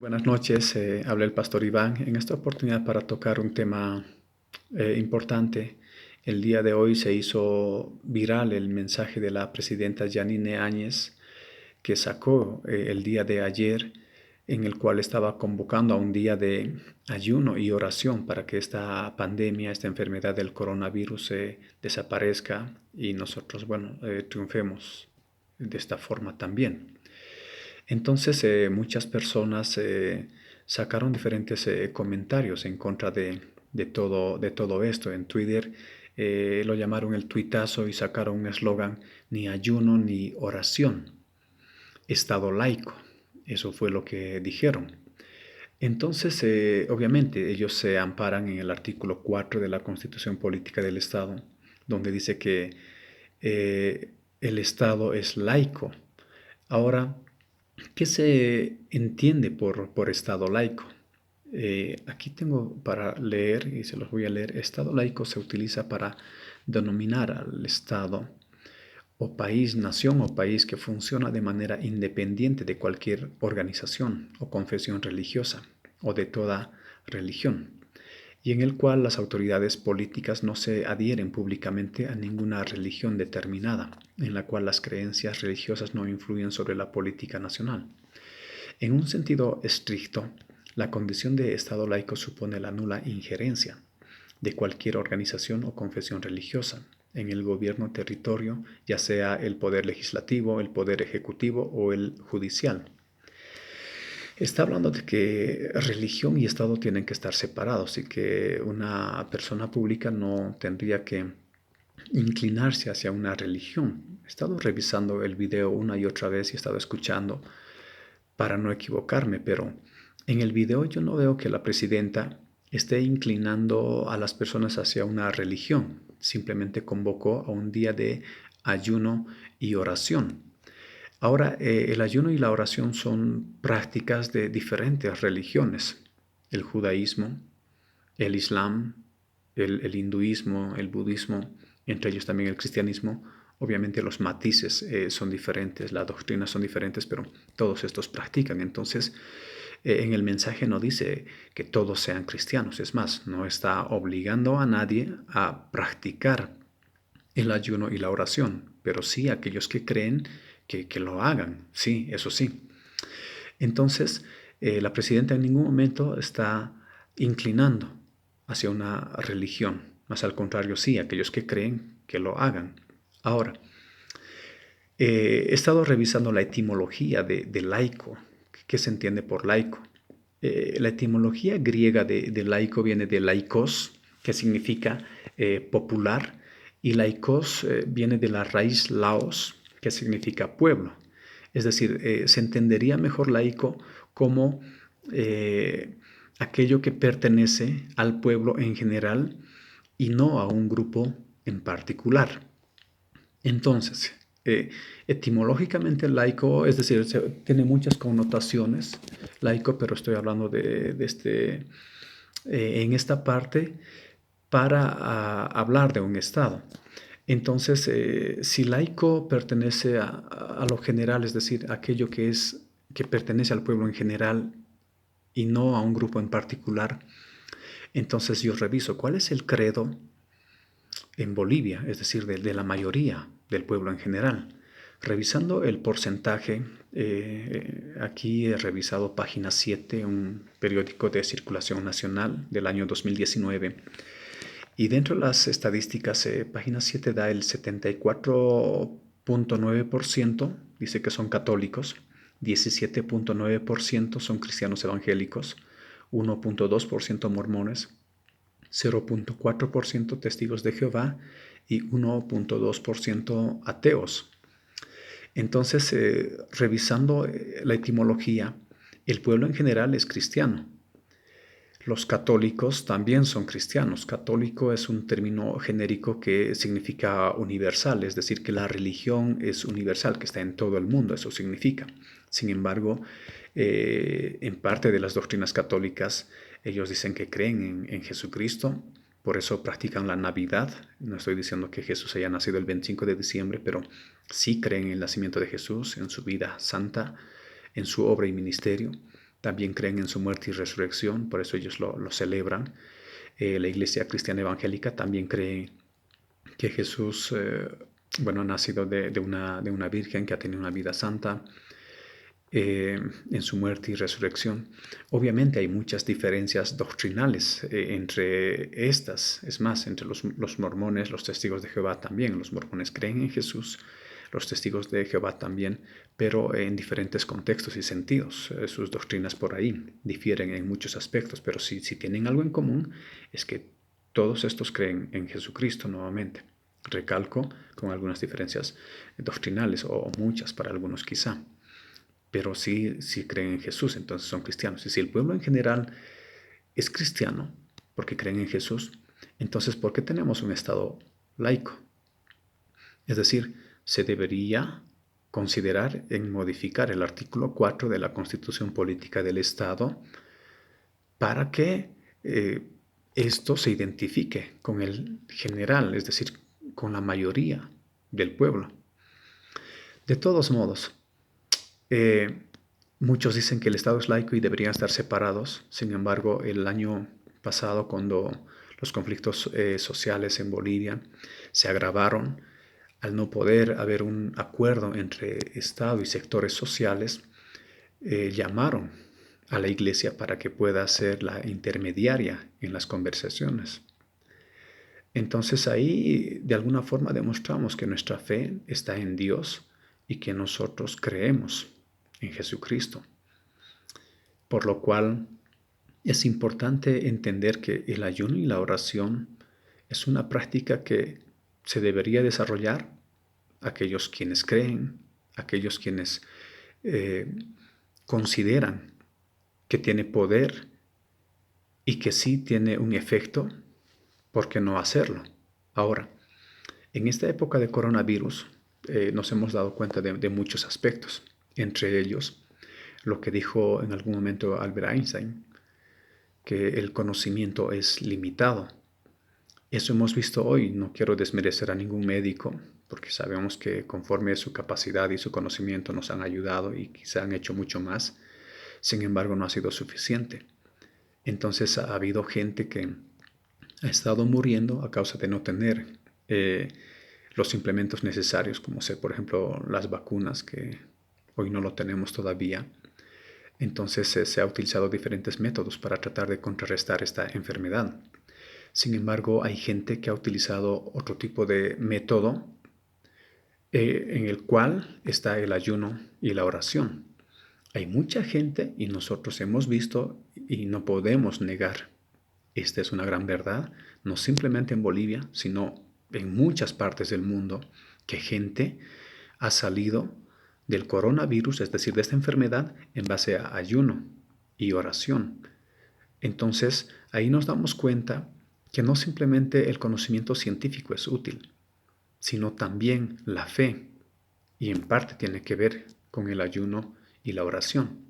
Buenas noches, habla el pastor Iván en esta oportunidad para tocar un tema importante. El día de hoy se hizo viral el mensaje de la presidenta Yanine Áñez que sacó el día de ayer, en el cual estaba convocando a un día de ayuno y oración para que esta pandemia, esta enfermedad del coronavirus desaparezca y nosotros, triunfemos de esta forma también. Entonces, muchas personas sacaron diferentes comentarios en contra de todo esto. En Twitter lo llamaron el tuitazo y sacaron un eslogan: ni ayuno ni oración, Estado laico. Eso fue lo que dijeron. Entonces, obviamente, ellos se amparan en el artículo 4 de la Constitución Política del Estado, donde dice que el Estado es laico. Ahora, ¿qué se entiende por Estado laico? Aquí tengo para leer y se los voy a leer. Estado laico se utiliza para denominar al Estado o país, nación o país que funciona de manera independiente de cualquier organización o confesión religiosa o de toda religión, y en el cual las autoridades políticas no se adhieren públicamente a ninguna religión determinada, en la cual las creencias religiosas no influyen sobre la política nacional. En un sentido estricto, la condición de Estado laico supone la nula injerencia de cualquier organización o confesión religiosa en el gobierno territorio, ya sea el poder legislativo, el poder ejecutivo o el judicial. Está hablando de que religión y Estado tienen que estar separados y que una persona pública no tendría que inclinarse hacia una religión. He estado revisando el video una y otra vez y he estado escuchando para no equivocarme, pero en el video yo no veo que la presidenta esté inclinando a las personas hacia una religión. Simplemente convocó a un día de ayuno y oración. Ahora, el ayuno y la oración son prácticas de diferentes religiones: el judaísmo, el islam, el hinduismo, el budismo, entre ellos también el cristianismo. Obviamente los matices son diferentes, las doctrinas son diferentes, pero todos estos practican. Entonces, en el mensaje no dice que todos sean cristianos. Es más, no está obligando a nadie a practicar el ayuno y la oración, pero sí aquellos que creen que lo hagan. Sí, eso sí. Entonces, la presidenta en ningún momento está inclinando hacia una religión, más al contrario, sí, aquellos que creen que lo hagan. Ahora, he estado revisando la etimología de laico. ¿Qué se entiende por laico? La etimología griega de laico viene de laikos, que significa popular, y laikos viene de la raíz laos, que significa pueblo. Es decir, se entendería mejor laico como aquello que pertenece al pueblo en general y no a un grupo en particular. Entonces, etimológicamente laico, es decir, tiene muchas connotaciones laico, pero estoy hablando en esta parte para hablar de un Estado. Entonces, si laico pertenece a lo general, es decir, aquello que pertenece al pueblo en general y no a un grupo en particular, entonces yo reviso cuál es el credo en Bolivia, es decir, de la mayoría del pueblo en general. Revisando el porcentaje, aquí he revisado Página 7, un periódico de circulación nacional del año 2019, y dentro de las estadísticas, Página 7 da el 74.9%, dice que son católicos, 17.9% son cristianos evangélicos, 1.2% mormones, 0.4% testigos de Jehová y 1.2% ateos. Entonces, revisando la etimología, el pueblo en general es cristiano. Los católicos también son cristianos. Católico es un término genérico que significa universal, es decir, que la religión es universal, que está en todo el mundo, eso significa. Sin embargo, en parte de las doctrinas católicas, ellos dicen que creen en Jesucristo, por eso practican la Navidad. No estoy diciendo que Jesús haya nacido el 25 de diciembre, pero sí creen en el nacimiento de Jesús, en su vida santa, en su obra y ministerio. también creen en su muerte y resurrección, por eso ellos lo celebran. La Iglesia Cristiana Evangélica también cree que Jesús, ha nacido de una virgen que ha tenido una vida santa, en su muerte y resurrección. Obviamente hay muchas diferencias doctrinales entre estas. Es más, entre los mormones, los testigos de Jehová también. Los mormones creen en Jesús, los testigos de Jehová también, pero en diferentes contextos y sentidos. Sus doctrinas por ahí difieren en muchos aspectos, pero si tienen algo en común es que todos estos creen en Jesucristo nuevamente. Recalco, con algunas diferencias doctrinales, o muchas para algunos quizá, pero sí creen en Jesús, entonces son cristianos. Y si el pueblo en general es cristiano porque creen en Jesús, entonces ¿por qué tenemos un Estado laico? Es decir, se debería considerar en modificar el artículo 4 de la Constitución Política del Estado para que esto se identifique con el general, es decir, con la mayoría del pueblo. De todos modos, muchos dicen que el Estado es laico y deberían estar separados. Sin embargo, el año pasado, cuando los conflictos sociales en Bolivia se agravaron, al no poder haber un acuerdo entre Estado y sectores sociales, llamaron a la Iglesia para que pueda ser la intermediaria en las conversaciones. Entonces ahí de alguna forma demostramos que nuestra fe está en Dios y que nosotros creemos en Jesucristo. Por lo cual es importante entender que el ayuno y la oración es una práctica que se debería desarrollar aquellos quienes creen, aquellos quienes consideran que tiene poder y que sí tiene un efecto. ¿Por qué no hacerlo? Ahora, en esta época de coronavirus nos hemos dado cuenta de muchos aspectos, entre ellos lo que dijo en algún momento Albert Einstein, que el conocimiento es limitado. Eso hemos visto hoy. No quiero desmerecer a ningún médico, porque sabemos que conforme su capacidad y su conocimiento nos han ayudado y quizá han hecho mucho más. Sin embargo, no ha sido suficiente. Entonces ha habido gente que ha estado muriendo a causa de no tener los implementos necesarios, como por ejemplo, las vacunas, que hoy no lo tenemos todavía. Entonces se ha utilizado diferentes métodos para tratar de contrarrestar esta enfermedad. Sin embargo, hay gente que ha utilizado otro tipo de método en el cual está el ayuno y la oración. Hay mucha gente, y nosotros hemos visto y no podemos negar, esta es una gran verdad, no simplemente en Bolivia, sino en muchas partes del mundo, que gente ha salido del coronavirus, es decir, de esta enfermedad, en base a ayuno y oración. Entonces, ahí nos damos cuenta que no simplemente el conocimiento científico es útil, sino también la fe, y en parte tiene que ver con el ayuno y la oración.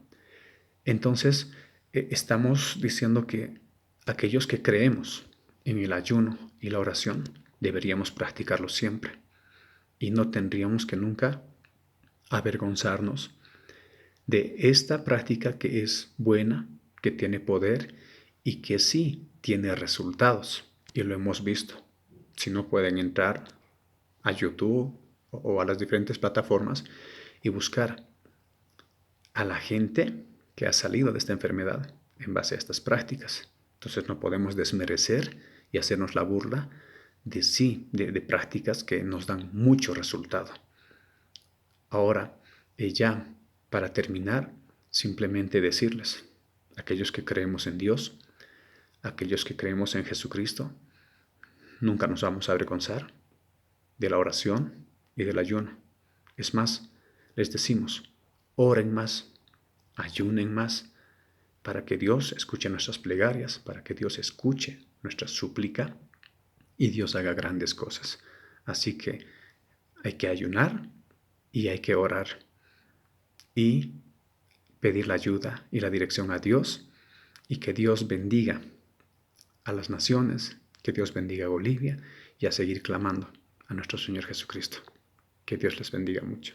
Entonces, estamos diciendo que aquellos que creemos en el ayuno y la oración deberíamos practicarlo siempre, y no tendríamos que nunca avergonzarnos de esta práctica que es buena, que tiene poder y que sí tiene resultados, y lo hemos visto. Si no, pueden entrar a YouTube o a las diferentes plataformas y buscar a la gente que ha salido de esta enfermedad en base a estas prácticas. Entonces no podemos desmerecer y hacernos la burla de prácticas que nos dan mucho resultado. Ahora, ya para terminar, simplemente decirles, aquellos que creemos en Dios, aquellos que creemos en Jesucristo, nunca nos vamos a avergonzar de la oración y del ayuno. Es más, les decimos, oren más, ayunen más, para que Dios escuche nuestras plegarias, para que Dios escuche nuestra súplica y Dios haga grandes cosas. Así que hay que ayunar y hay que orar y pedir la ayuda y la dirección a Dios, y que Dios bendiga a las naciones, que Dios bendiga a Bolivia, y a seguir clamando a nuestro Señor Jesucristo. Que Dios les bendiga mucho.